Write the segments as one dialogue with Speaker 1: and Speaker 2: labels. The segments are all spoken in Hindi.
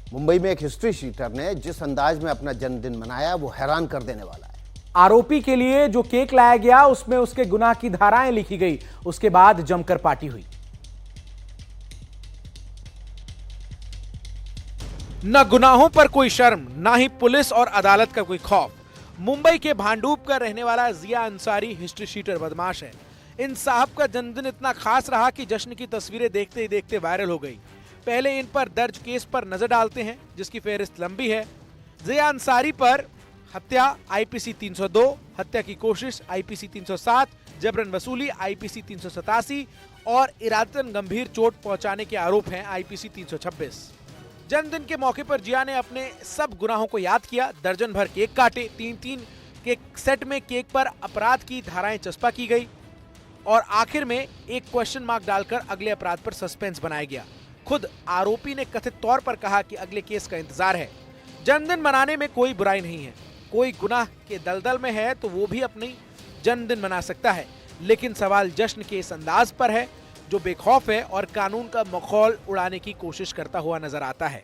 Speaker 1: मुंबई में एक हिस्ट्री शीटर ने जिस अंदाज में अपना जन्मदिन मनाया वो हैरान कर देने वाला है।
Speaker 2: आरोपी के लिए जो केक लाया गया उसमें उसके गुनाह की धाराएं लिखी गई। उसके बाद जमकर पार्टी हुई।
Speaker 3: न गुनाहों पर कोई शर्म, ना ही पुलिस और अदालत का कोई खौफ। मुंबई के भांडूप का रहने वाला जिया अंसारी हिस्ट्री शीटर बदमाश है। इन साहब का जन्मदिन इतना खास रहा कि जश्न की तस्वीरें देखते ही देखते वायरल हो गई। पहले इन पर दर्ज केस पर नजर डालते हैं, जिसकी फेहरिस्त लंबी है। जिया अंसारी पर हत्या आईपीसी 302, हत्या की कोशिश आईपीसी 307, जबरन वसूली आईपीसी 387 और इरादतन गंभीर चोट पहुंचाने के आरोप हैं आईपीसी 326। जन्मदिन के मौके पर जिया ने अपने सब गुनाहों को याद किया। दर्जन भर केक काटे, 3-3 के सेट में केक पर अपराध की धाराएं चस्पा की गई और आखिर में एक क्वेश्चन मार्क डालकर अगले अपराध पर सस्पेंस बनाया गया। खुद आरोपी ने कथित तौर पर कहा कि अगले केस का इंतजार है। जन्मदिन मनाने में कोई बुराई नहीं है। कोई गुनाह के दलदल में है तो वो भी अपनी जन्मदिन मना सकता है, लेकिन सवाल जश्न के इस अंदाज पर है जो बेखौफ है और कानून का मखौल उड़ाने की कोशिश करता हुआ नजर आता है।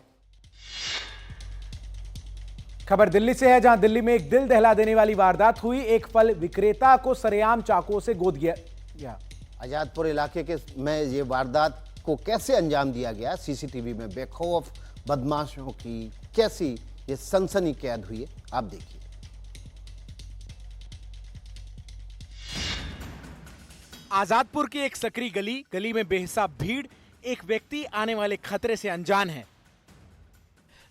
Speaker 2: खबर दिल्ली से है, जहां दिल्ली में एक दिल दहला देने वाली वारदात हुई। एक फल विक्रेता को सरेआम चाकुओं से गोद गया।
Speaker 1: आजादपुर इलाके के में ये वारदात को कैसे अंजाम दिया गया, सीसीटीवी में बेखौफ बदमाशों की कैसी ये सनसनी कैद हुई है, आप देखिए।
Speaker 3: आजादपुर की एक सकरी गली में बेहिसाब भीड़। एक व्यक्ति आने वाले खतरे से अनजान है।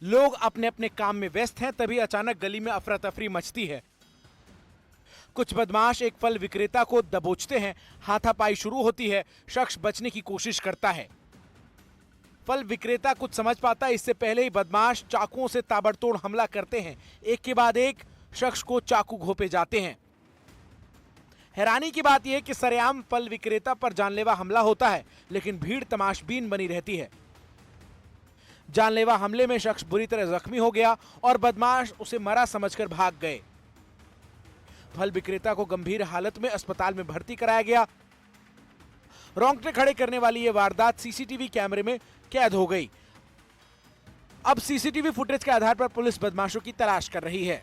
Speaker 3: लोग अपने अपने काम में व्यस्त हैं, तभी अचानक गली में अफरा तफरी मचती है। कुछ बदमाश एक फल विक्रेता को दबोचते हैं। हाथापाई शुरू होती है। शख्स बचने की कोशिश करता है। फल विक्रेता कुछ समझ पाता है, इससे पहले ही बदमाश चाकुओं से ताबड़तोड़ हमला करते हैं। एक के बाद एक शख्स को चाकू घोंपे जाते हैं। हैरानी की बात यह है कि सरेआम फल विक्रेता पर जानलेवा हमला होता है, लेकिन भीड़ तमाशबीन बनी रहती है। जानलेवा हमले में शख्स बुरी तरह जख्मी हो गया और बदमाश उसे मरा समझकर भाग गए। फल विक्रेता को गंभीर हालत में अस्पताल में भर्ती कराया गया। रोंगटे खड़े करने वाली यह वारदात सीसीटीवी कैमरे में कैद हो गई। अब सीसीटीवी फुटेज के आधार पर पुलिस बदमाशों की तलाश कर रही है।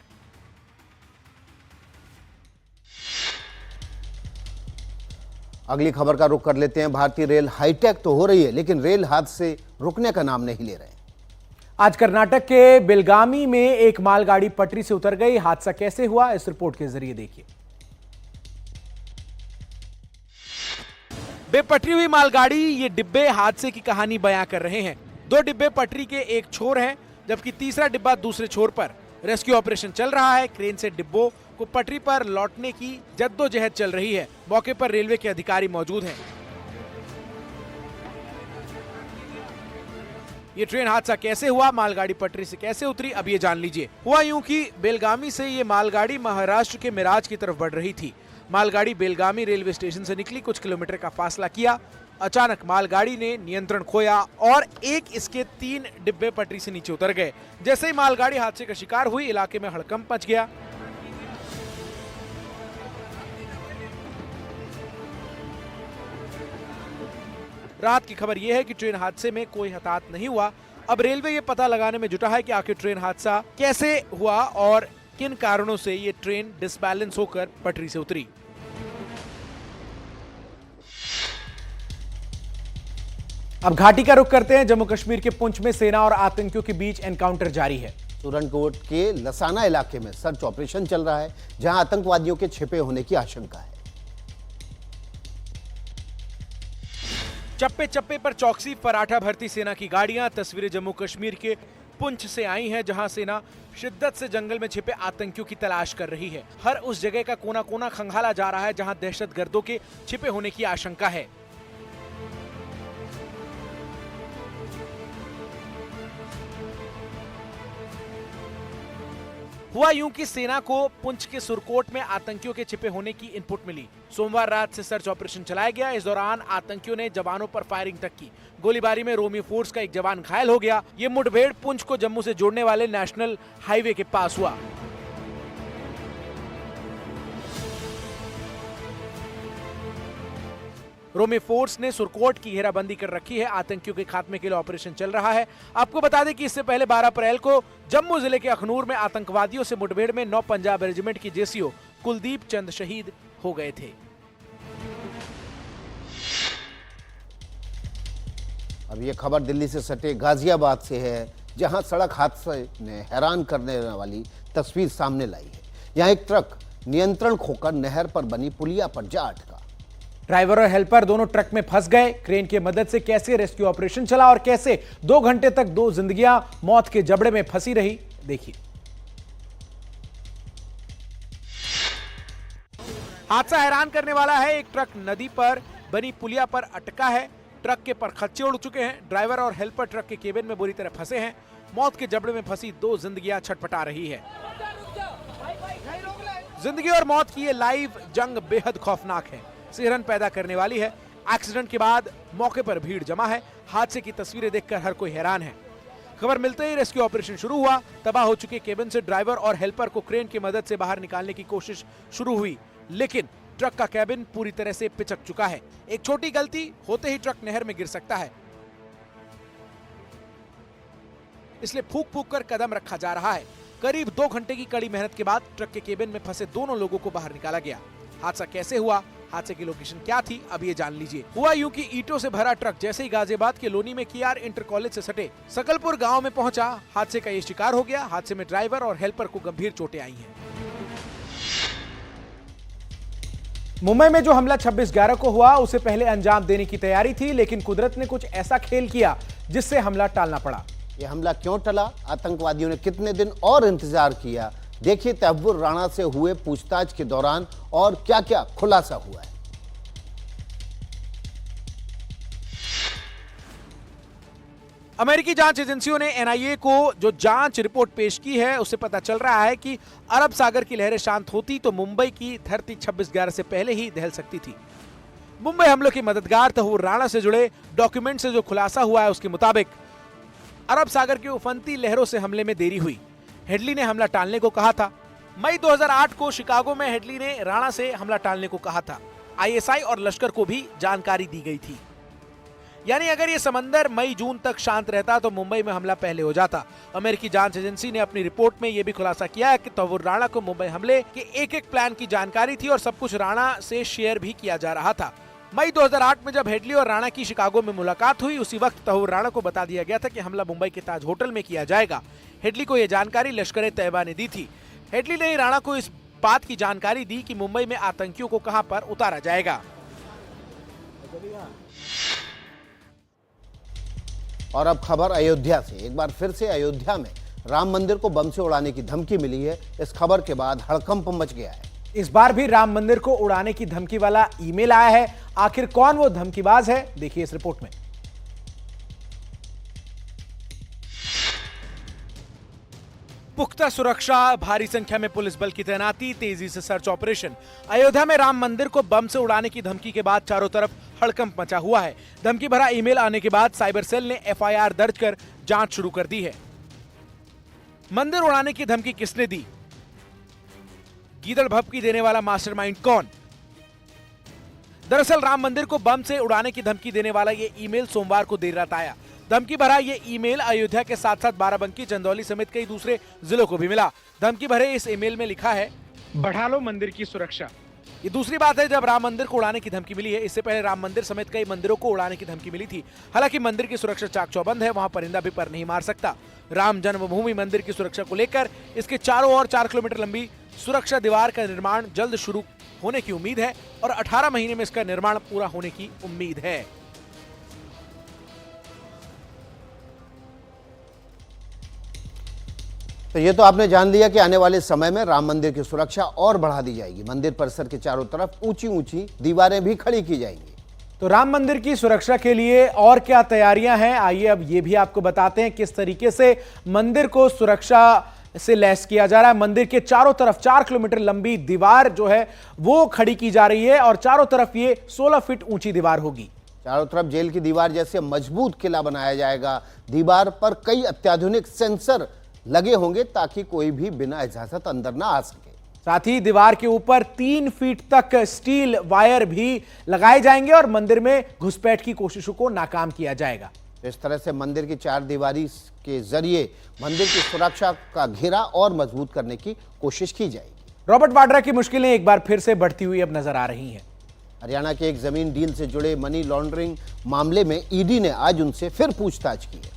Speaker 1: अगली खबर का रुख कर लेते हैं। भारतीय रेल हाईटेक तो हो रही है, लेकिन रेल हादसे रुकने का नाम नहीं ले रहे हैं।
Speaker 2: आज कर्नाटक के बेलगामी में एक मालगाड़ी पटरी से उतर गई। हादसा कैसे हुआ, इस रिपोर्ट के जरिए देखिए।
Speaker 3: बेपटरी हुई मालगाड़ी, ये डिब्बे हादसे की कहानी बयां कर रहे हैं। 2 डिब्बे पटरी के एक छोर हैं, जबकि तीसरा डिब्बा दूसरे छोर पर। रेस्क्यू ऑपरेशन चल रहा है। क्रेन से डिब्बों को पटरी पर लौटने की जद्दोजहद चल रही है। मौके पर रेलवे के अधिकारी मौजूद हैं। ये ट्रेन हादसा कैसे हुआ, मालगाड़ी पटरी से कैसे उतरी, अब ये जान लीजिए। हुआ यूं कि बेलगामी से ये मालगाड़ी महाराष्ट्र के मिराज की तरफ बढ़ रही थी। मालगाड़ी बेलगामी रेलवे स्टेशन से निकली, कुछ किलोमीटर का फासला किया। अचानक मालगाड़ी ने नियंत्रण खोया और इसके 3 डिब्बे पटरी से नीचे उतर गए। जैसे ही मालगाड़ी हादसे का शिकार हुई, इलाके में हड़कंप मच गया। रात की खबर यह है कि ट्रेन हादसे में कोई हताहत नहीं हुआ। अब रेलवे ये पता लगाने में जुटा है कि आखिर ट्रेन हादसा कैसे हुआ और किन कारणों से ये ट्रेन डिसबैलेंस होकर पटरी से उतरी।
Speaker 2: अब घाटी का रुख करते हैं। जम्मू कश्मीर के पुंछ में सेना और आतंकियों के बीच एनकाउंटर जारी है।
Speaker 1: सुरनकोट के लसाना इलाके में सर्च ऑपरेशन चल रहा है, जहां आतंकवादियों के छिपे होने की आशंका है।
Speaker 3: चप्पे चप्पे पर चौकसी, पराठा भरती सेना की गाड़ियां। तस्वीरें जम्मू कश्मीर के पुंछ से आई हैं, जहां सेना शिद्दत से जंगल में छिपे आतंकियों की तलाश कर रही है। हर उस जगह का कोना कोना खंगाला जा रहा है जहां दहशतगर्दों के छिपे होने की आशंका है। हुआ यूं कि सेना को पुंछ के सुरकोट में आतंकियों के छिपे होने की इनपुट मिली। सोमवार रात से सर्च ऑपरेशन चलाया गया। इस दौरान आतंकियों ने जवानों पर फायरिंग तक की। गोलीबारी में रोमी फोर्स का एक जवान घायल हो गया। ये मुठभेड़ पुंछ को जम्मू से जोड़ने वाले नेशनल हाईवे के पास हुआ। रोमी फोर्स ने सुरकोट की घेराबंदी कर रखी है। आतंकियों के खात्मे के लिए ऑपरेशन चल रहा है। आपको बता दें कि इससे पहले 12 अप्रैल को जम्मू जिले के अखनूर में आतंकवादियों से मुठभेड़ में 9 पंजाब रेजिमेंट की जेसीओ कुलदीप चंद शहीद हो गए थे।
Speaker 1: अब ये खबर दिल्ली से सटे गाजियाबाद से है, जहां सड़क हादसे ने हैरान करने वाली तस्वीर सामने लाई है। यहां एक ट्रक नियंत्रण खोकर नहर पर बनी पुलिया पर जा अटका।
Speaker 2: ड्राइवर और हेल्पर दोनों ट्रक में फंस गए। क्रेन की मदद से कैसे रेस्क्यू ऑपरेशन चला और कैसे 2 घंटे तक 2 जिंदगियां मौत के जबड़े में फंसी रही, देखिए।
Speaker 3: हादसा हैरान करने वाला है। एक ट्रक नदी पर बनी पुलिया पर अटका है। ट्रक के परखच्चे उड़ चुके हैं। ड्राइवर और हेल्पर ट्रक के केबिन में बुरी तरह फंसे हैं। मौत के जबड़े में फंसी 2 जिंदगियां छटपटा रही है। जिंदगी और मौत की ये लाइव जंग बेहद खौफनाक है, सिहरन पैदा करने वाली है। एक्सीडेंट के बाद मौके पर भीड़ जमा है। हादसे की तस्वीरें देखकर हर कोई हैरान है। खबर मिलते ही रेस्क्यू ऑपरेशन शुरू हुआ। तबाह हो चुके केबिन से ड्राइवर और हेल्पर को क्रेन की मदद से बाहर निकालने की कोशिश शुरू हुई, लेकिन ट्रक का केबिन पूरी तरह से पिचक चुका है। एक छोटी गलती होते ही ट्रक नहर में गिर सकता है, इसलिए फूंक फूंक कर कदम रखा जा रहा है। करीब 2 घंटे की कड़ी मेहनत के बाद ट्रक के केबिन में फंसे दोनों लोगों को बाहर निकाला गया। हादसा कैसे हुआ, हादसे की लोकेशन क्या थी, अब ये जान लीजिए। हुआ यूं कि ईंटों से भरा ट्रक जैसे ही गाजियाबाद के लोनी में KR इंटर कॉलेज से सटे सकलपुर गांव में पहुंचा, हादसे का ये शिकार हो गया। हादसे में ड्राइवर और हेल्पर को गंभीर चोटें आई हैं।
Speaker 2: मुंबई में जो हमला 26/11 को हुआ उसे पहले अंजाम देने की तैयारी थी, लेकिन कुदरत ने कुछ ऐसा खेल किया जिससे हमला टालना पड़ा।
Speaker 1: यह हमला क्यों टला, आतंकवादियों ने कितने दिन और इंतजार किया, देखिए तहव्वुर राणा से हुए पूछताछ के दौरान और क्या क्या खुलासा हुआ है।
Speaker 3: अमेरिकी जांच एजेंसियों ने NIA को जो जांच रिपोर्ट पेश की है, उससे पता चल रहा है कि अरब सागर की लहरें शांत होती तो मुंबई की धरती 26/11 से पहले ही दहल सकती थी। मुंबई हमलों के मददगार तहव्वुर राणा से जुड़े डॉक्यूमेंट से जो खुलासा हुआ है, उसके मुताबिक अरब सागर की उफनती लहरों से हमले में देरी हुई। हेडली ने हमला टालने को कहा था। मई 2008 को शिकागो में हेडली ने राणा से हमला टालने को कहा था। ISI और लश्कर को भी जानकारी दी गई थी। यानी अगर ये समंदर मई-जून तक शांत रहता तो मुंबई में हमला पहले हो जाता। अमेरिकी जांच एजेंसी ने अपनी रिपोर्ट में यह भी खुलासा किया है कि तहव्वुर राणा को मुंबई हमले के एक-एक प्लान की जानकारी थी और सब कुछ राणा से शेयर भी किया जा रहा था। मई 2008 में जब हेडली और राणा की शिकागो में मुलाकात हुई, उसी वक्त तहव्वुर राणा को बता दिया गया था कि हमला मुंबई के ताज होटल में किया जाएगा। हेडली को यह जानकारी लश्कर-ए-तैयबा ने दी थी। हेडली ने राणा को इस बात की जानकारी दी कि मुंबई में आतंकियों को कहां पर उतारा जाएगा।
Speaker 1: और अब खबर अयोध्या से। एक बार फिर से अयोध्या में राम मंदिर को बम से उड़ाने की धमकी मिली है। इस खबर के बाद हड़कंप मच गया है।
Speaker 2: इस बार भी राम मंदिर को उड़ाने की धमकी वाला ईमेल आया है। आखिर कौन वो धमकीबाज है, देखिए इस रिपोर्ट में।
Speaker 3: पुख्ता सुरक्षा, भारी संख्या में पुलिस बल की तैनाती, तेजी से सर्च ऑपरेशन। अयोध्या में राम मंदिर को बम से उड़ाने की धमकी के बाद चारों तरफ हड़कंप मचा हुआ है। धमकी भरा ईमेल आने के बाद साइबर सेल ने FIR दर्ज कर जांच शुरू कर दी है। मंदिर उड़ाने की धमकी किसने दी? गीदड़ भभकी देने वाला मास्टरमाइंड कौन? दरअसल राम मंदिर को बम से उड़ाने की धमकी देने वाला ये ईमेल सोमवार को देर रात आया। धमकी भरा ये ईमेल अयोध्या के साथ साथ बाराबंकी, चंदौली समेत कई दूसरे जिलों को भी मिला। धमकी भरे इस ईमेल में लिखा है, बढ़ा लो मंदिर की सुरक्षा। ये दूसरी बात है जब राम मंदिर को उड़ाने की धमकी मिली है। इससे पहले राम मंदिर समेत कई मंदिरों को उड़ाने की धमकी मिली थी। हालांकि मंदिर की सुरक्षा चाक चौबंद है, वहां परिंदा भी पर नहीं मार सकता। राम जन्मभूमि मंदिर की सुरक्षा को लेकर इसके चारों ओर 4 किलोमीटर लंबी सुरक्षा दीवार का निर्माण जल्द शुरू होने की उम्मीद है और 18 महीने में इसका निर्माण पूरा होने की उम्मीद है।
Speaker 1: तो ये तो आपने जान लिया कि आने वाले समय में राम मंदिर की सुरक्षा और बढ़ा दी जाएगी। मंदिर परिसर के चारों तरफ ऊंची-ऊंची दीवारें भी खड़ी की जाएंगी।
Speaker 2: तो राम मंदिर की सुरक्षा के लिए और क्या तैयारियां हैं, आइए अब ये भी आपको बताते हैं किस तरीके से मंदिर को सुरक्षा से लैस किया जा रहा है। मंदिर के चारों तरफ 4 किलोमीटर लंबी दीवार जो है वो खड़ी की जा रही है और चारों तरफ ये 16 फीट ऊंची दीवार होगी।
Speaker 1: चारों तरफ जेल की दीवार जैसे मजबूत किला बनाया जाएगा। दीवार पर कई अत्याधुनिक सेंसर लगे होंगे ताकि कोई भी बिना इजाजत अंदर ना आ सके।
Speaker 2: साथ ही दीवार के ऊपर 3 फीट तक स्टील वायर भी लगाए जाएंगे और मंदिर में घुसपैठ की कोशिशों को नाकाम किया जाएगा।
Speaker 1: इस तरह से मंदिर की 4 दीवारी के जरिए मंदिर की सुरक्षा का घेरा और मजबूत करने की कोशिश की जाएगी।
Speaker 2: रॉबर्ट वाड्रा की मुश्किलें एक बार फिर से बढ़ती हुई अब नजर आ रही हैं।
Speaker 1: हरियाणा के एक जमीन डील से जुड़े मनी लॉन्ड्रिंग मामले में ईडी ने आज उनसे फिर पूछताछ की है।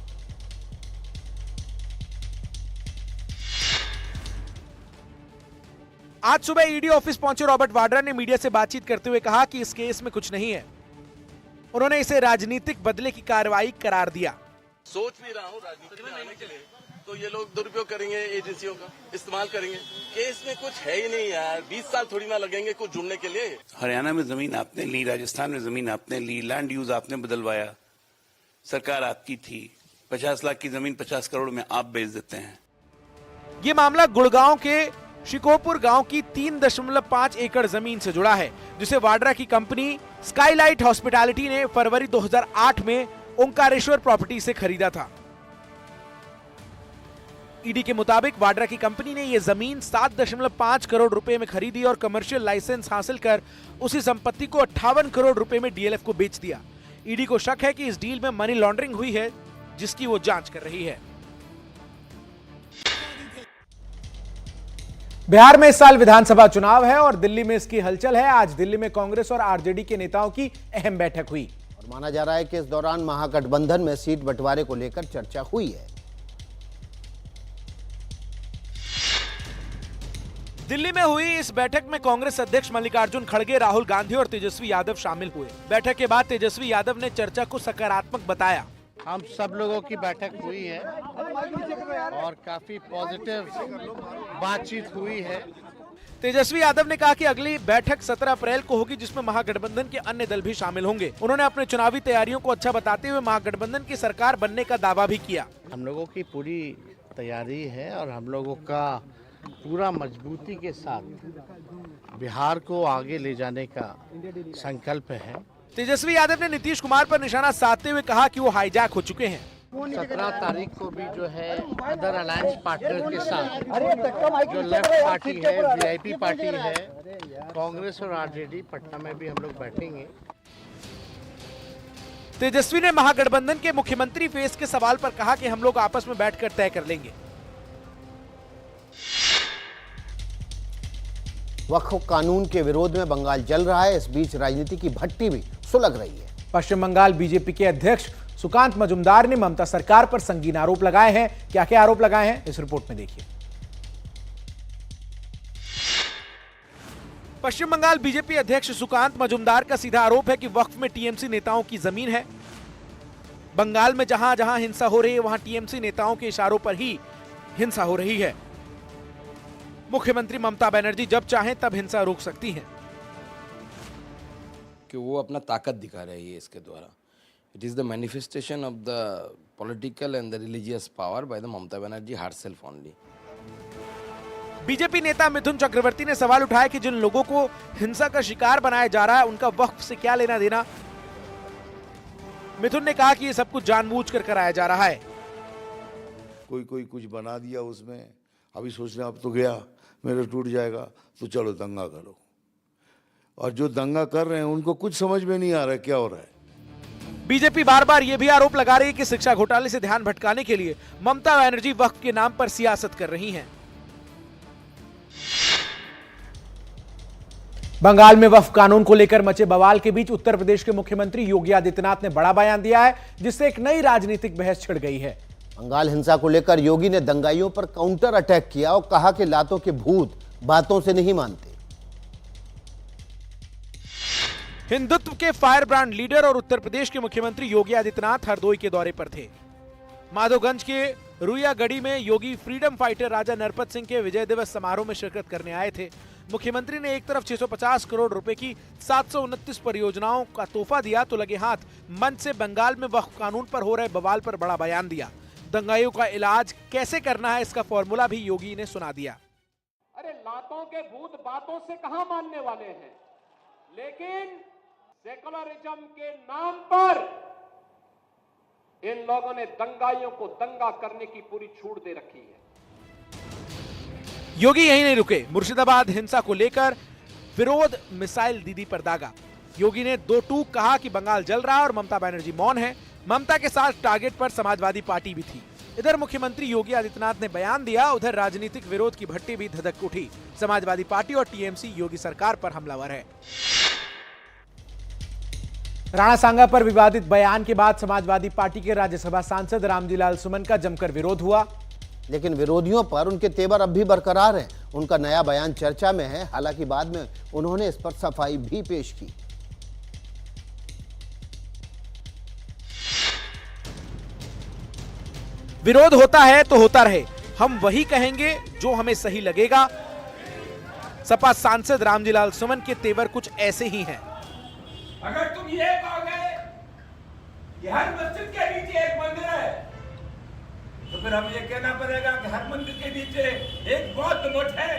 Speaker 3: आज सुबह ईडी ऑफिस पहुंचे रॉबर्ट वाड्रा ने मीडिया से बातचीत करते हुए कहा कि इस केस में कुछ नहीं है। उन्होंने इसे राजनीतिक बदले की कार्रवाई करार दिया।
Speaker 4: सोच भी रहा हूँ राजनीति में आने के लिए, तो ये लोग दुरुपयोग करेंगे, एजेंसियों का इस्तेमाल करेंगे। केस में कुछ है ही नहीं यार, 20 साल थोड़ी ना लगेंगे कुछ जुड़ने के लिए।
Speaker 5: हरियाणा में जमीन आपने ली, राजस्थान में जमीन आपने ली, लैंड यूज आपने बदलवाया, सरकार आपकी थी। 50 लाख की जमीन 50 करोड़ में आप बेच देते हैं।
Speaker 3: ये मामला गुड़गांव के शिकोपुर गांव की 3.5 एकड़ जमीन से जुड़ा है, जिसे वाड्रा की कंपनी स्काईलाइट हॉस्पिटैलिटी ने फरवरी 2008 में ओंकारेश्वर प्रॉपर्टी से खरीदा था। ईडी के मुताबिक वाड्रा की कंपनी ने यह जमीन 7.5 करोड़ रुपए में खरीदी और कमर्शियल लाइसेंस हासिल कर उसी संपत्ति को 58 करोड़ रुपए में डीएलएफ को बेच दिया। ईडी को शक है कि इस डील में मनी लॉन्ड्रिंग हुई है, जिसकी वो जांच कर रही है।
Speaker 2: बिहार में इस साल विधानसभा चुनाव है और दिल्ली में इसकी हलचल है। आज दिल्ली में कांग्रेस और आरजेडी के नेताओं की अहम बैठक हुई
Speaker 1: और माना जा रहा है कि इस दौरान महागठबंधन में सीट बंटवारे को लेकर चर्चा हुई है।
Speaker 3: दिल्ली में हुई इस बैठक में कांग्रेस अध्यक्ष मल्लिकार्जुन खड़गे, राहुल गांधी और तेजस्वी यादव शामिल हुए। बैठक के बाद तेजस्वी यादव ने चर्चा को सकारात्मक बताया।
Speaker 6: हम सब लोगों की बैठक हुई है और काफी पॉजिटिव बातचीत हुई है।
Speaker 3: तेजस्वी यादव ने कहा कि अगली बैठक 17 अप्रैल को होगी, जिसमें महागठबंधन के अन्य दल भी शामिल होंगे। उन्होंने अपने चुनावी तैयारियों को अच्छा बताते हुए महागठबंधन की सरकार बनने का दावा भी किया।
Speaker 6: हम लोगों की पूरी तैयारी है और हम लोगों का पूरा मजबूती के साथ बिहार को आगे ले जाने का संकल्प है।
Speaker 3: तेजस्वी यादव ने नीतीश कुमार पर निशाना साधते हुए कहा कि वो हाईजैक हो चुके हैं।
Speaker 6: 17 तारीख को भी जो है अदर अलायंस पार्टनर के साथ जो लेफ्ट पार्टी है, वीआईपी पार्टी है, कांग्रेस और आरजेडी, पटना में भी हम लोग बैठेंगे।
Speaker 3: तेजस्वी ने महागठबंधन के मुख्यमंत्री फेस के सवाल पर कहा कि हम लोग आपस में बैठकर तय कर लेंगे।
Speaker 1: वक्फ कानून के विरोध में बंगाल जल रहा है। इस बीच राजनीति की भट्टी भी सुलग रही है।
Speaker 2: पश्चिम बंगाल बीजेपी के अध्यक्ष सुकांत मजुमदार ने ममता सरकार पर संगीन आरोप लगाए हैं। क्या क्या आरोप लगाए हैं, इस रिपोर्ट में देखिए।
Speaker 3: पश्चिम बंगाल बीजेपी अध्यक्ष सुकांत मजुमदार का सीधा आरोप है कि वक्फ में टीएमसी नेताओं की जमीन है। बंगाल में जहां जहां हिंसा हो रही है, वहां टीएमसी नेताओं के इशारों पर ही हिंसा हो रही है। मुख्यमंत्री ममता बनर्जी जब चाहें तब हिंसा रोक सकती हैं।
Speaker 7: कि वो अपना ताकत दिखा रही है इसके द्वारा। It is the manifestation of the political and the religious power by the Mamata Banerjee herself only.
Speaker 3: BJP नेता मिथुन चक्रवर्ती ने सवाल उठाया कि जिन लोगों को हिंसा का शिकार बनाया जा रहा है, उनका वक्फ से क्या लेना देना। मिथुन ने कहा कि ये सब कुछ जानबूझकर कराया जा रहा है।
Speaker 8: कोई कुछ बना दिया उसमें, अभी सोच रहे अब तो गया, मेरा टूट जाएगा, तो चलो दंगा करो। और जो दंगा कर रहे हैं उनको कुछ समझ में नहीं आ रहा है क्या हो रहा है।
Speaker 3: बीजेपी बार बार यह भी आरोप लगा रही है कि शिक्षा घोटाले से ध्यान भटकाने के लिए ममता बनर्जी वक्फ के नाम पर सियासत कर रही हैं।
Speaker 2: बंगाल में वक्फ कानून को लेकर मचे बवाल के बीच उत्तर प्रदेश के मुख्यमंत्री योगी आदित्यनाथ ने बड़ा बयान दिया है, जिससे एक नई राजनीतिक बहस छिड़ गई है।
Speaker 1: बंगाल हिंसा को लेकर योगी ने दंगाइयों पर काउंटर अटैक किया और कहा कि लातों के भूत बातों से नहीं मानते।
Speaker 3: हिंदुत्व के फायर ब्रांड लीडर और उत्तर प्रदेश के मुख्यमंत्री योगी आदित्यनाथ हरदोई के दौरे पर थे। माधोगंज के रुयागढ़ी में योगी फ्रीडम फाइटर राजा नरपत सिंह के विजय दिवस समारोह में शिरकत करने आए थे। मुख्यमंत्री ने एक तरफ 650 करोड़ रुपए की 729 परियोजनाओं का तोहफा दिया, तो लगे हाथ मंच से बंगाल में वक्फ कानून पर हो रहे बवाल पर बड़ा बयान दिया। दंगाइयों का इलाज कैसे करना है, इसका फॉर्मूला भी योगी ने सुना दिया।
Speaker 9: अरे लातों के भूत बातों से कहां मानने वाले हैं, लेकिन सेकुलरिज्म के नाम पर इन लोगों ने दंगाइयों को दंगा करने की पूरी छूट दे रखी है।
Speaker 3: योगी यहीं नहीं रुके, मुर्शिदाबाद हिंसा को लेकर विरोध मिसाइल दीदी पर दागा। योगी ने 2 टूक कहा कि बंगाल जल रहा है और ममता बनर्जी मौन है। ममता के साथ टारगेट पर समाजवादी पार्टी भी थी। इधर मुख्यमंत्री योगी आदित्यनाथ ने बयान दिया, उधर राजनीतिक विरोध की भट्टी भी धधक उठी। समाजवादी पार्टी और टीएमसी योगी सरकार पर हमलावर है।
Speaker 2: राणा सांगा पर विवादित बयान के बाद समाजवादी पार्टी के राज्यसभा सांसद रामजीलाल सुमन का जमकर विरोध हुआ,
Speaker 1: लेकिन विरोधियों पर उनके तेवर अब भी बरकरार हैं। उनका नया बयान चर्चा में है। हालांकि बाद में उन्होंने इस पर सफाई भी पेश की।
Speaker 3: विरोध होता है तो होता रहे, हम वही कहेंगे जो हमें सही लगेगा। सपा सांसद रामजीलाल सुमन के तेवर कुछ ऐसे ही हैं।
Speaker 10: अगर तुम ये कहोगे कि हर मस्जिद के नीचे एक मंदिर है, तो फिर हमें ये कहना पड़ेगा कि हर मंदिर के नीचे एक बौद्ध मठ है।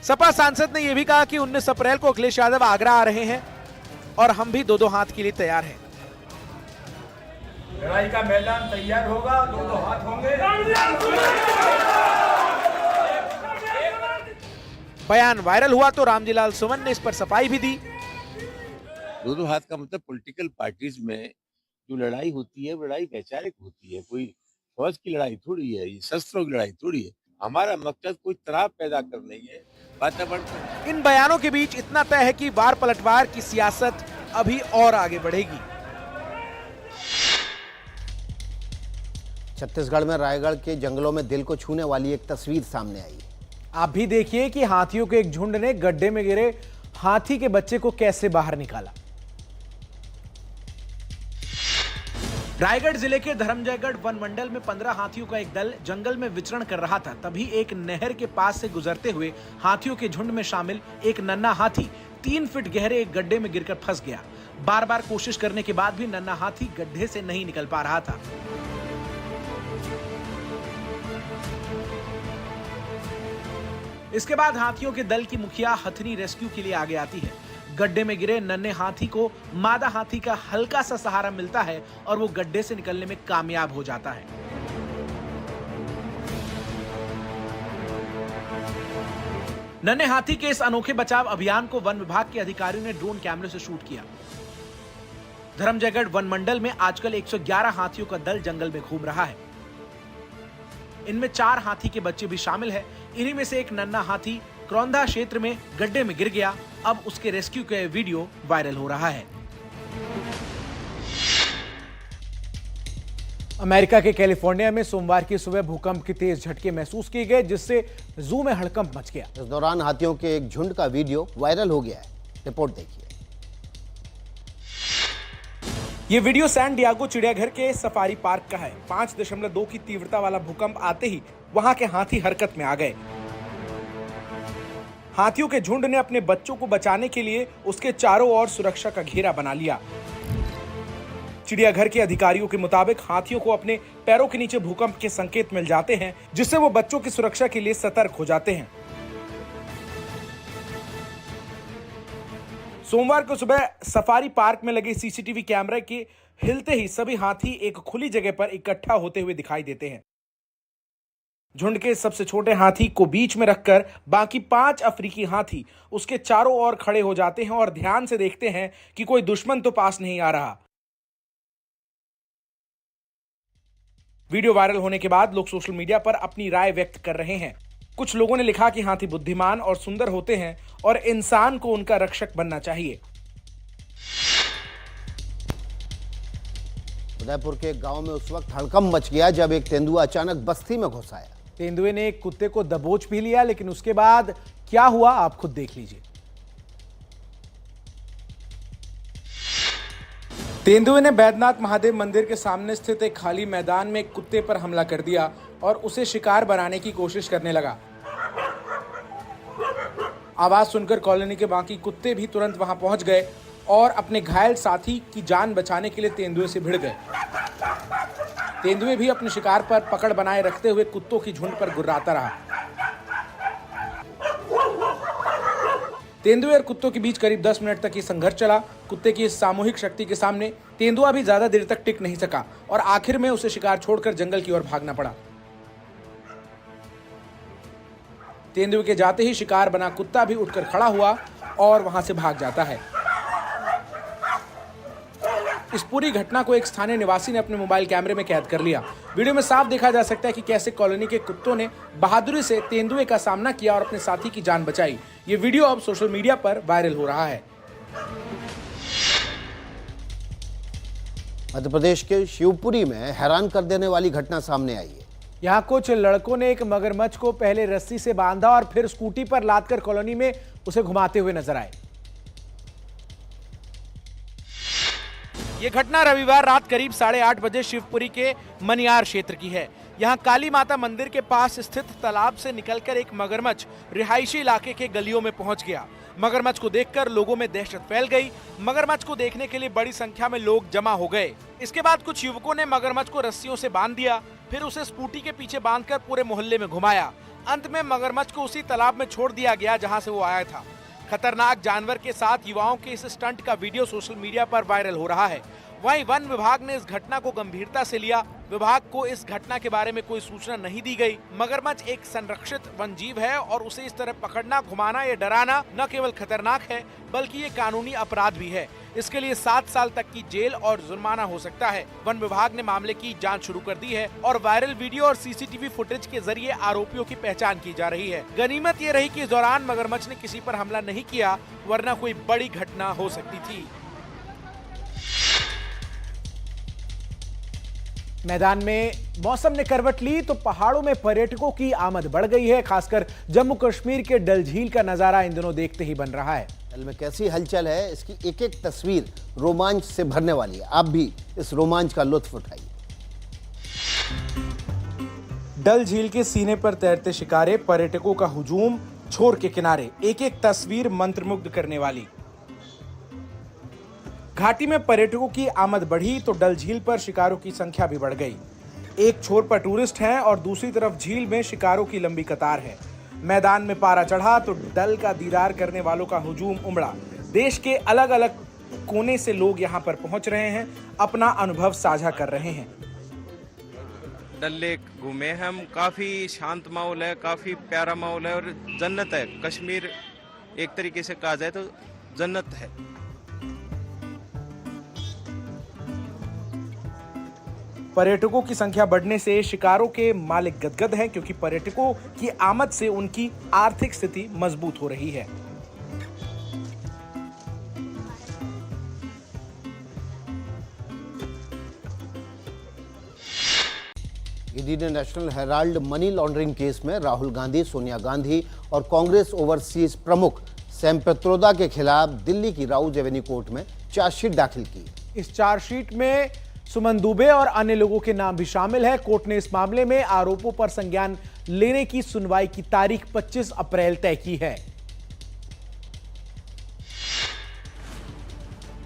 Speaker 3: सपा सांसद ने यह भी कहा कि 19 अप्रैल को अखिलेश यादव आगरा आ रहे हैं और हम भी 2-2 हाथ के लिए तैयार हैं।
Speaker 10: लड़ाई का मैदान तैयार होगा, 2-2 हाथ होंगे।
Speaker 3: बयान वायरल हुआ तो रामजीलाल सुमन ने इस पर सफाई भी दी।
Speaker 11: 2-2 हाथ का मतलब पॉलिटिकल पार्टीज में जो लड़ाई होती है वो लड़ाई वैचारिक होती है, कोई फौज की लड़ाई थोड़ी है, ये शस्त्रों की लड़ाई थोड़ी है। हमारा मकसद कोई तनाव पैदा करना ही है, वातावरण।
Speaker 3: इन बयानों के बीच इतना तय है कि वार पलटवार की सियासत अभी और आगे बढ़ेगी।
Speaker 1: छत्तीसगढ़ में रायगढ़ के जंगलों में दिल को छूने वाली एक तस्वीर सामने आई है।
Speaker 2: आप भी देखिए कि हाथियों के एक झुंड ने गड्ढे में गिरे हाथी के बच्चे को कैसे बाहर निकाला। रायगढ़ जिले के धर्मजयगढ़ वन मंडल में 15 हाथियों का एक दल जंगल में विचरण कर रहा था। तभी एक नहर के पास से गुजरते हुए हाथियों के झुंड में शामिल एक नन्हा हाथी 3 फीट गहरे एक गड्ढे में गिरकर फंस गया। बार बार कोशिश करने के बाद भी नन्हा हाथी गड्ढे से नहीं निकल पा रहा था। इसके बाद हाथियों के दल की मुखिया हथनी रेस्क्यू के लिए आगे आती है। गड्ढे में गिरे नन्हे हाथी को मादा हाथी का हल्का सा सहारा मिलता है और वो गड्ढे से निकलने में कामयाब हो जाता है। नन्हे हाथी के इस अनोखे बचाव अभियान को वन विभाग के अधिकारियों ने ड्रोन कैमरे से शूट किया। धर्मजयगढ़ वन मंडल में आजकल 111 हाथियों का दल जंगल में घूम रहा है। इनमें 4 हाथी के बच्चे भी शामिल हैं। इन्हीं में से एक नन्हा हाथी क्रौंधा क्षेत्र में गड्ढे में गिर गया। अब उसके रेस्क्यू का वीडियो वायरल हो रहा है। अमेरिका के कैलिफोर्निया में सोमवार की सुबह भूकंप के तेज झटके महसूस किए गए, जिससे जू में हड़कंप मच गया।
Speaker 1: इस दौरान हाथियों के एक झुंड का वीडियो वायरल हो गया है। रिपोर्ट देखिए।
Speaker 2: ये वीडियो सैन डियागो चिड़ियाघर के सफारी पार्क का है। 5.2 की तीव्रता वाला भूकंप आते ही वहां के हाथी हरकत में आ गए। हाथियों के झुंड ने अपने बच्चों को बचाने के लिए उसके चारों ओर सुरक्षा का घेरा बना लिया। चिड़ियाघर के अधिकारियों के मुताबिक हाथियों को अपने पैरों के नीचे भूकंप के संकेत मिल जाते हैं, जिससे वो बच्चों की सुरक्षा के लिए सतर्क हो जाते हैं। सोमवार को सुबह सफारी पार्क में लगे सीसीटीवी कैमरे के हिलते ही सभी हाथी एक खुली जगह पर इकट्ठा होते हुए दिखाई देते हैं। झुंड के सबसे छोटे हाथी को बीच में रखकर बाकी 5 अफ्रीकी हाथी उसके चारों ओर खड़े हो जाते हैं और ध्यान से देखते हैं कि कोई दुश्मन तो पास नहीं आ रहा। वीडियो वायरल होने के बाद लोग सोशल मीडिया पर अपनी राय व्यक्त कर रहे हैं। कुछ लोगों ने लिखा कि हाथी बुद्धिमान और सुंदर होते हैं और इंसान को उनका रक्षक बनना चाहिए।
Speaker 1: उदयपुर के गांव में उस वक्त हड़कंप मच गया जब एक तेंदुआ अचानक बस्ती में घुस आया।
Speaker 2: तेंदुए ने एक कुत्ते को दबोच भी लिया, लेकिन उसके बाद क्या हुआ आप खुद देख लीजिए। तेंदुए ने बैद्यनाथ महादेव मंदिर के सामने स्थित एक खाली मैदान में एक कुत्ते पर हमला कर दिया और उसे शिकार बनाने की कोशिश करने लगा। आवाज सुनकर कॉलोनी के बाकी कुत्ते भी तुरंत वहां पहुंच गए और अपने घायल साथी की जान बचाने के लिए तेंदुए से भिड़ गए। तेंदुए भी अपने शिकार पर पकड़ बनाए रखते हुए कुत्तों की झुंड पर गुर्राता रहा। तेंदुए और कुत्तों के बीच करीब 10 मिनट तक ये संघर्ष चला। कुत्ते की इस सामूहिक शक्ति के सामने तेंदुआ भी ज्यादा देर तक टिक नहीं सका और आखिर में उसे शिकार छोड़कर जंगल की ओर भागना पड़ा। तेंदुए के जाते ही शिकार बना कुत्ता भी उठकर खड़ा हुआ और वहां से भाग जाता है। इस पूरी घटना को एक स्थानीय निवासी ने अपने मोबाइल कैमरे में कैद कर लिया। वीडियो में साफ देखा जा सकता है कि कैसे कॉलोनी के कुत्तों ने बहादुरी से तेंदुए का सामना किया और अपने साथी की जान बचाई। ये वीडियो अब सोशल मीडिया पर वायरल हो रहा है।
Speaker 1: मध्य प्रदेश के शिवपुरी में हैरान कर देने वाली घटना सामने आई है।
Speaker 2: यहाँ कुछ लड़कों ने एक मगरमच्छ को पहले रस्सी से बांधा और फिर स्कूटी पर लादकर कॉलोनी में उसे घुमाते हुए नजर आए।
Speaker 3: ये घटना रविवार रात करीब 8:30 बजे शिवपुरी के मनियार क्षेत्र की है। यहाँ काली माता मंदिर के पास स्थित तालाब से निकलकर एक मगरमच्छ रिहायशी इलाके के गलियों में पहुंच गया। मगरमच्छ को देखकर लोगों में दहशत फैल गई। मगरमच्छ को देखने के लिए बड़ी संख्या में लोग जमा हो गए। इसके बाद कुछ युवकों ने मगरमच्छ को रस्सियों से बांध दिया, फिर उसे स्कूटी के पीछे बांधकर पूरे मोहल्ले में घुमाया। अंत में मगरमच्छ को उसी तालाब में छोड़ दिया गया जहाँ से वो आया था। खतरनाक जानवर के साथ युवाओं के इस स्टंट का वीडियो सोशल मीडिया पर वायरल हो रहा है। वहीं वन विभाग ने इस घटना को गंभीरता से लिया। विभाग को इस घटना के बारे में कोई सूचना नहीं दी गई। मगरमच्छ एक संरक्षित वन जीव है और उसे इस तरह पकड़ना, घुमाना या डराना न केवल खतरनाक है बल्कि ये कानूनी अपराध भी है। इसके लिए 7 साल तक की जेल और जुर्माना हो सकता है। वन विभाग ने मामले की जांच शुरू कर दी है और वायरल वीडियो और सीसीटीवी फुटेज के जरिए आरोपियों की पहचान की जा रही है। गनीमत ये रही कि इस दौरान मगरमच्छ ने किसी पर हमला नहीं किया, वरना कोई बड़ी घटना हो सकती थी।
Speaker 2: मैदान में मौसम ने करवट ली तो पहाड़ों में पर्यटकों की आमद बढ़ गई है। खासकर जम्मू कश्मीर के डल झील का नजारा इन दिनों देखते ही बन रहा है।
Speaker 1: डल में कैसी हलचल है, इसकी एक एक तस्वीर रोमांच से भरने वाली है। आप भी इस रोमांच का लुत्फ उठाइए।
Speaker 2: डल झील के सीने पर तैरते शिकारे, पर्यटकों का हुजूम, छोर के किनारे, एक एक तस्वीर मंत्रमुग्ध करने वाली। घाटी में पर्यटकों की आमद बढ़ी तो डल झील पर शिकारों की संख्या भी बढ़ गई। एक छोर पर टूरिस्ट हैं और दूसरी तरफ झील में शिकारों की लंबी कतार है। मैदान में पारा चढ़ा तो डल का दीदार करने वालों का हुजूम उमड़ा। देश के अलग अलग कोने से लोग यहां पर पहुंच रहे हैं, अपना अनुभव साझा कर रहे हैं।
Speaker 12: डल लेक घूमे हम, काफी शांत माहौल है, काफी प्यारा माहौल है और जन्नत है। कश्मीर एक तरीके से कहा जाए तो जन्नत है।
Speaker 2: पर्यटकों की संख्या बढ़ने से शिकारों के मालिक गदगद हैं, क्योंकि पर्यटकों की आमद से उनकी आर्थिक स्थिति मजबूत हो रही है।
Speaker 1: ईडी ने national Herald money laundering case में राहुल गांधी, सोनिया गांधी और कांग्रेस ओवरसीज प्रमुख सैम पित्रोदा के खिलाफ दिल्ली की राउज एवेन्यू कोर्ट में चार्जशीट दाखिल की।
Speaker 2: इस चार्जशीट में सुमन दुबे और अन्य लोगों के नाम भी शामिल है। कोर्ट ने इस मामले में आरोपों पर संज्ञान लेने की सुनवाई की तारीख 25 अप्रैल तय की है।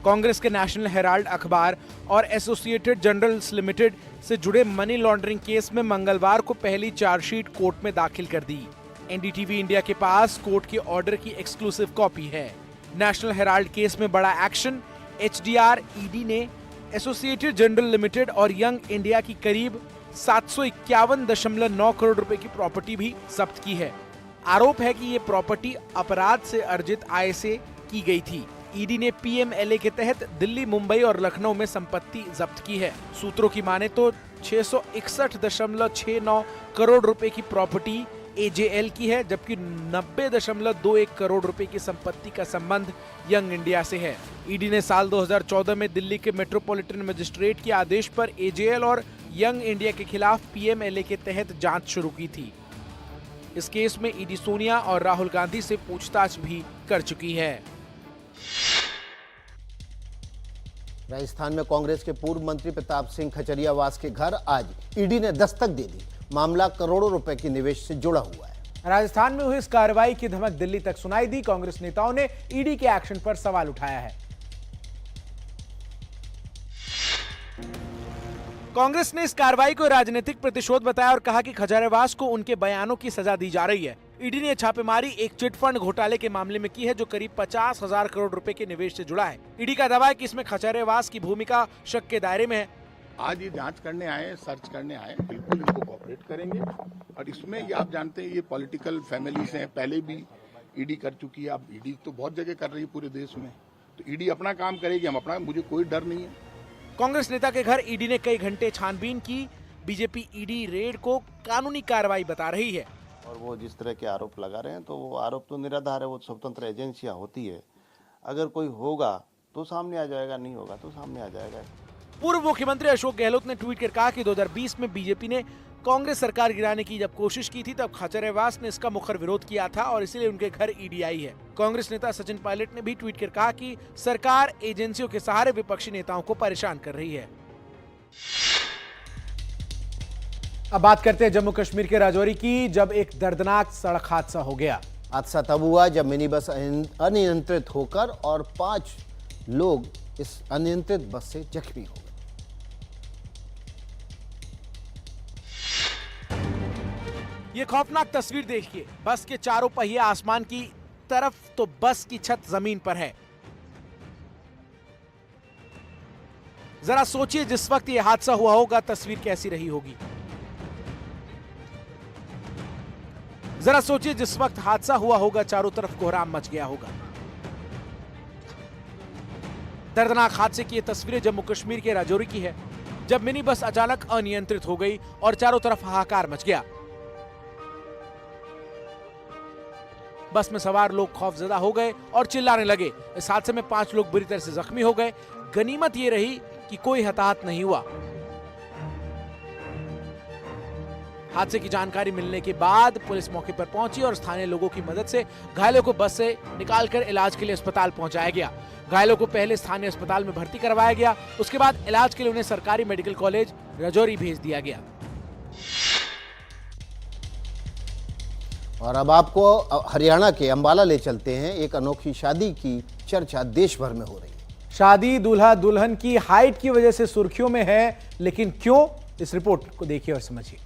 Speaker 3: कांग्रेस के नेशनल हेराल्ड अखबार और एसोसिएटेड जर्नल्स लिमिटेड से जुड़े मनी लॉन्ड्रिंग केस में मंगलवार को पहली चार्जशीट कोर्ट में दाखिल कर दी। एनडीटीवी इंडिया के पास कोर्ट के ऑर्डर की एक्सक्लूसिव कॉपी है। नेशनल हेराल्ड केस में बड़ा एक्शन। एचडीआर ईडी ने एसोसिएटेड जर्नल लिमिटेड और यंग इंडिया की करीब 751.9 करोड़ रुपए की प्रॉपर्टी भी जब्त की है। आरोप है कि ये प्रॉपर्टी अपराध से अर्जित आय से की गई थी। ईडी ने पीएमएलए के तहत दिल्ली, मुंबई और लखनऊ में संपत्ति जब्त की है। सूत्रों की माने तो 661.69 करोड़ रुपए की प्रॉपर्टी एजेएल की है, जबकि 90.21 करोड़ रुपए की संपत्ति का संबंध यंग इंडिया से है। ईडी ने साल 2014 में दिल्ली के मेट्रोपॉलिटन मजिस्ट्रेट के आदेश पर एजेएल और यंग इंडिया के खिलाफ पीएमएलए के तहत जांच शुरू की थी। इस केस में ईडी सोनिया और राहुल गांधी से पूछताछ भी कर चुकी है।
Speaker 1: राजस्थान में कांग्रेस के पूर्व मंत्री प्रताप सिंह खचरियावास के घर आज ईडी ने दस्तक दे दी। मामला करोड़ों रुपए के निवेश से जुड़ा हुआ है।
Speaker 2: राजस्थान में हुई इस कार्रवाई की धमक दिल्ली तक सुनाई दी। कांग्रेस नेताओं ने ईडी के एक्शन पर सवाल उठाया है।
Speaker 3: कांग्रेस ने इस कार्रवाई को राजनीतिक प्रतिशोध बताया और कहा कि खचरियावास को उनके बयानों की सजा दी जा रही है। ईडी ने छापेमारी एक चिटफंड घोटाले के मामले में की है, जो करीब 50,000 करोड़ रुपए के निवेश से जुड़ा है। ईडी का दावा है कि इसमें खचरियावास की भूमिका शक के दायरे में है।
Speaker 13: आज ये जांच करने आए, सर्च करने आए, बिल्कुल इनको कोऑपरेट करेंगे। और इसमें ये आप जानते हैं ये पॉलिटिकल फैमिलीज हैं, पहले भी ईडी कर चुकी है, अब ईडी तो बहुत जगह कर रही है पूरे देश में, तो ईडी अपना काम करेगी, हम अपना, मुझे कोई डर नहीं है।
Speaker 3: कांग्रेस नेता के घर ईडी ने कई घंटे छानबीन की। बीजेपी ईडी रेड को कानूनी कार्रवाई बता रही है।
Speaker 14: और वो जिस तरह के आरोप लगा रहे हैं तो वो आरोप तो निराधार है, वो स्वतंत्र एजेंसियां होती है, अगर कोई होगा तो सामने आ जाएगा, नहीं होगा तो सामने आ जाएगा।
Speaker 3: पूर्व मुख्यमंत्री अशोक गहलोत ने ट्वीट कर कहा कि 2020 में बीजेपी ने कांग्रेस सरकार गिराने की जब कोशिश की थी तब खाचरियावास ने इसका मुखर विरोध किया था और इसलिए उनके घर ईडी आई है। कांग्रेस नेता सचिन पायलट ने भी ट्वीट कर कहा कि सरकार एजेंसियों के सहारे विपक्षी नेताओं को परेशान कर रही है।
Speaker 2: अब बात करते हैं जम्मू कश्मीर के राजौरी की, जब एक दर्दनाक सड़क हादसा हो गया।
Speaker 1: हादसा तब हुआ जब मिनी बस अनियंत्रित होकर और 5 लोग इस अनियंत्रित बस से जख्मी हो गए।
Speaker 3: ये खौफनाक तस्वीर देखिए। बस के चारों पहिए आसमान की तरफ तो बस की छत जमीन पर है। जरा सोचिए जिस वक्त ये हादसा हुआ होगा तस्वीर कैसी रही होगी। जरा सोचिए जिस वक्त हादसा हुआ होगा चारों तरफ कोहराम मच गया होगा। दर्दनाक हादसे की ये तस्वीरें जम्मू कश्मीर के राजौरी की है, जब मिनी बस अचानक अनियंत्रित हो गई और चारों तरफ हाहाकार मच गया। बस में सवार लोग खौफजदा हो गए और चिल्लाने लगे। इस हादसे में 5 लोग बुरी तरह से जख्मी हो गए। गनीमत ये रही कि कोई हताहत नहीं हुआ। हादसे की जानकारी मिलने के बाद पुलिस मौके पर पहुंची और स्थानीय लोगों की मदद से घायलों को बस से निकालकर इलाज के लिए अस्पताल पहुंचाया गया। घायलों को पहले स्थानीय अस्पताल में भर्ती करवाया गया, उसके बाद इलाज के लिए उन्हें सरकारी मेडिकल कॉलेज राजौरी भेज दिया गया।
Speaker 1: और अब आपको हरियाणा के अंबाला ले चलते हैं। एक अनोखी शादी की चर्चा देश भर में हो रही है।
Speaker 2: शादी दूल्हा दुल्हन की हाइट की वजह से सुर्खियों में है, लेकिन क्यों, इस रिपोर्ट को देखिए और समझिए।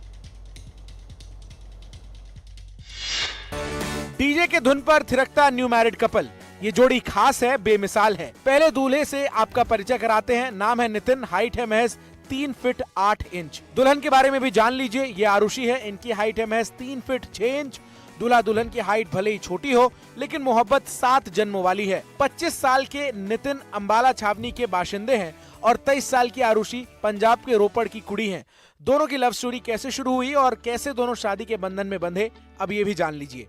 Speaker 3: डीजे के धुन पर थिरकता न्यू मैरिड कपल। ये जोड़ी खास है, बेमिसाल है। पहले दूल्हे से आपका परिचय कराते हैं। नाम है नितिन, हाइट है महज 3 फीट 8 इंच। दुल्हन के बारे में भी जान लीजिए। ये आरुषि है, इनकी हाइट है महज 3 फीट 6 इंच। दूल्हा दुल्हन की हाइट भले ही छोटी हो, लेकिन मोहब्बत 7 जन्मों वाली है। 25 साल के नितिन अंबाला छावनी के बाशिंदे हैं और 23 साल की आरुषि पंजाब के रोपड़ की कुड़ी हैं। दोनों की लव स्टोरी कैसे शुरू हुई और कैसे दोनों शादी के बंधन में बंधे, अब ये भी जान लीजिए।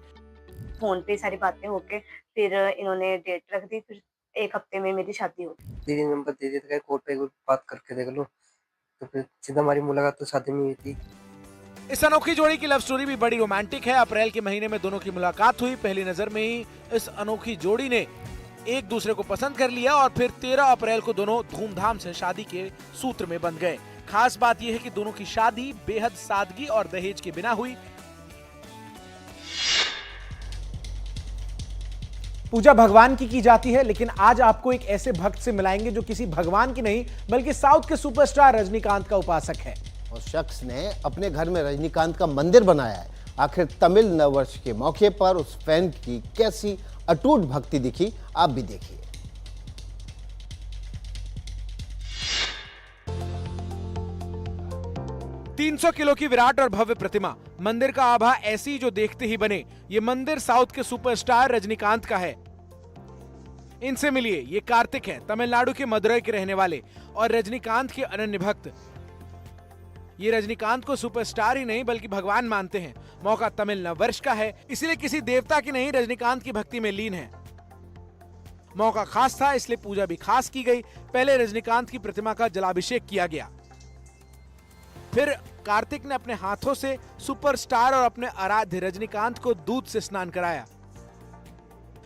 Speaker 15: फोन पे सारी बातें होके फिर इन्होंने डेट रख दी, फिर 1 हफ्ते में मेरी शादी हो गई।
Speaker 16: दीदी नंबर दे दिया था, कोर्ट पे बात करके देख लो, तो फिर सीधा हमारी मुलाकात तो शादी में हुई थी।
Speaker 3: इस अनोखी जोड़ी की लव स्टोरी भी बड़ी रोमांटिक है। अप्रैल के महीने में दोनों की मुलाकात हुई। पहली नजर में ही इस अनोखी जोड़ी ने एक दूसरे को पसंद कर लिया और फिर 13 अप्रैल को दोनों धूमधाम से शादी के सूत्र में बंध गए। खास बात यह है कि दोनों की शादी बेहद सादगी और दहेज के बिना हुई।
Speaker 2: पूजा भगवान की जाती है, लेकिन आज आपको एक ऐसे भक्त से मिलाएंगे जो किसी भगवान की नहीं बल्कि साउथ के सुपरस्टार रजनीकांत का उपासक है।
Speaker 1: और शख्स ने अपने घर में रजनीकांत का मंदिर बनाया है। आखिर तमिल नववर्ष के मौके पर उस फैन की कैसी अटूट भक्ति दिखी, आप भी देखिए।
Speaker 3: $300 किलो की विराट और भव्य प्रतिमा, मंदिर का आभा ऐसी जो देखते ही बने। ये मंदिर साउथ के सुपरस्टार रजनीकांत का है। इनसे मिलिए, ये कार्तिक है, तमिलनाडु के मदुरई के रहने वाले और रजनीकांत के अनन्य भक्त। ये रजनीकांत को सुपरस्टार ही नहीं बल्कि भगवान मानते हैं। मौका तमिल नववर्ष का है, इसलिए किसी देवता की नहीं रजनीकांत की भक्ति में लीन है। मौका खास था, इसलिए पूजा भी खास की गई। पहले रजनीकांत की प्रतिमा का जलाभिषेक किया गया, फिर कार्तिक ने अपने हाथों से सुपरस्टार और अपने आराध्य रजनीकांत को दूध से स्नान कराया।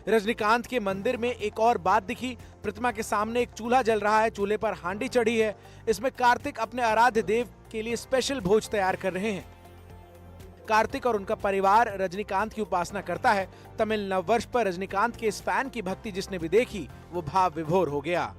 Speaker 3: रजनीकांत के मंदिर में एक और बात दिखी। प्रतिमा के सामने एक चूल्हा जल रहा है, चूल्हे पर हांडी चढ़ी है। इसमें कार्तिक अपने आराध्य देव के लिए स्पेशल भोज तैयार कर रहे हैं। कार्तिक और उनका परिवार रजनीकांत की उपासना करता है। तमिल नववर्ष पर रजनीकांत के इस फैन की भक्ति जिसने भी देखी वो भाव विभोर हो गया।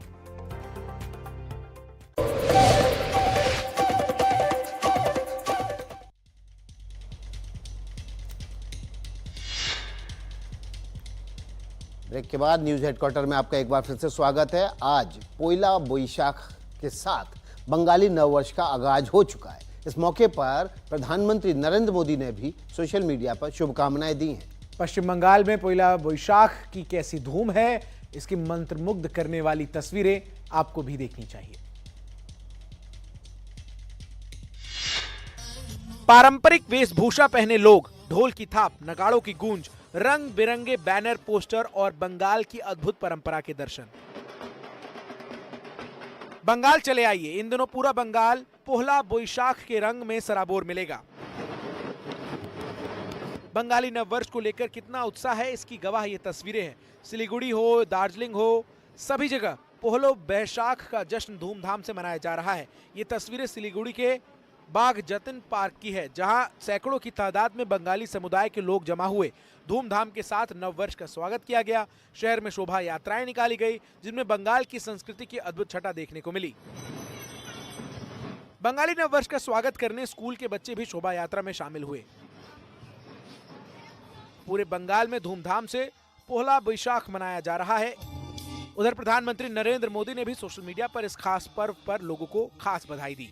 Speaker 1: ब्रेक के बाद न्यूज हेडक्वार्टर में आपका एक बार फिर से स्वागत है। आज पोइला बोईशाख के साथ बंगाली नववर्ष का आगाज हो चुका है। इस मौके पर प्रधानमंत्री नरेंद्र मोदी ने भी सोशल मीडिया पर शुभकामनाएं दी हैं।
Speaker 2: पश्चिम बंगाल में पोइला बोईशाख की कैसी धूम है, इसकी मंत्रमुग्ध करने वाली तस्वीरें आपको भी देखनी चाहिए।
Speaker 3: पारंपरिक वेशभूषा पहने लोग, ढोल की थाप, नगाड़ों की गूंज, रंग बिरंगे बैनर, पोस्टर और बंगाल की अद्भुत परंपरा के दर्शन। बंगाल चले आइए, इन दिनों पूरा बंगाल पोहला बोईशाख के रंग में सराबोर मिलेगा। बंगाली नववर्ष को लेकर कितना उत्साह है, इसकी गवाह ये तस्वीरें हैं। सिलीगुड़ी हो, दार्जिलिंग हो, सभी जगह पोहलो बैशाख का जश्न धूमधाम से मनाया जा रहा है। ये तस्वीरें सिलीगुड़ी के बाग जतिन पार्क की है, जहां सैकड़ों की तादाद में बंगाली समुदाय के लोग जमा हुए। धूमधाम के साथ नववर्ष का स्वागत किया गया। शहर में शोभा यात्राएं निकाली गई, जिनमें बंगाल की संस्कृति की अद्भुत छटा देखने को मिली। बंगाली नववर्ष का स्वागत करने स्कूल के बच्चे भी शोभा यात्रा में शामिल हुए। पूरे बंगाल में धूमधाम से पोहला बोईशाख मनाया जा रहा है। उधर प्रधानमंत्री नरेंद्र मोदी ने भी सोशल मीडिया पर इस खास पर्व पर लोगों को खास बधाई दी।